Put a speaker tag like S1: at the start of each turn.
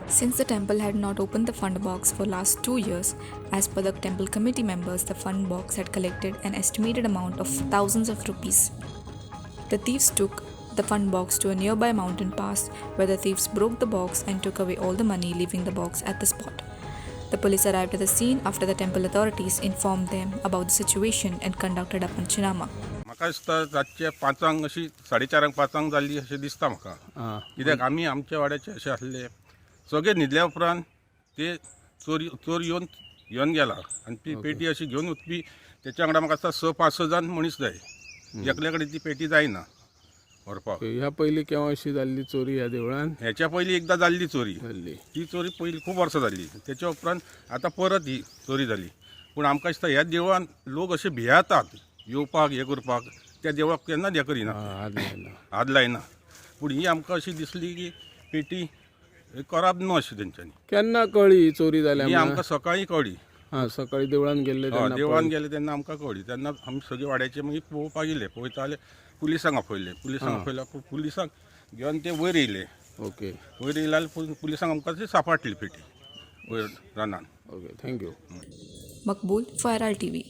S1: Since the temple had not opened the fund box for last 2 years, as per the temple committee members, the fund box had collected an estimated amount of thousands of rupees. The thieves took the fund box to a nearby mountain pass, where the thieves broke the box and took away all the money, leaving the box at the spot. The police arrived at the scene after the temple authorities informed them about the situation and conducted a Panchanama.
S2: म्हाका दिसता रातचे 5 अशी 4:30 5 जाल्ली अशें दिसता म्हाका. कित्याक आमी आमच्या वाड्याचे अशें आसले सगळे न्हिदल्या उपरांत ते चोर येवन गेला आनी ती पेटी अशी घेवन वचपी तेच्या वांगडा म्हाका दिसता 6-5 जाण मनीस जाय. एकल्या कडेन ती पेटी जायना व्हरपाक.
S3: ह्या पयलीं केव्हा अशी जाल्ली चोरी ह्या देवळान?
S2: हेच्या पयलीं एकदां जाल्ली चोरी. ती चोरी पयलीं खूब वर्सां जाल्ली. तेच्या उपरांत आतां परत ही चोरी जाली. पूण आमकां दिसता ह्या देवळान लोक अशे भियेतात येवपाक हे करपाक. त्या देवळाक केन्ना हे करिना, हात लायना. पूण ही आमकां अशी दिसली की पेटी करप न्हू अशें तेंच्यांनी.
S3: केन्ना कळ्ळी ही चोरी जाल्या?
S2: ही आमकां सकाळीं कळ्ळी.
S3: सकाळी देवळान गेल्ले
S2: देवळान गेले तेन्ना आमकां कळ्ळी. तेन्ना आमी सगळे वाड्याचे मागीर पळोवपाक गेले. पळयता जाल्यार पुलिसांक आपयले. पुलिसांक घेवन ते वयर येयले.
S3: ओके.
S2: वयर येयले जाल्यार पुलिसांक आमकां ती सांपडली पेटी वयर रानान.
S3: Okay, thank you.
S1: Makbul for RTV.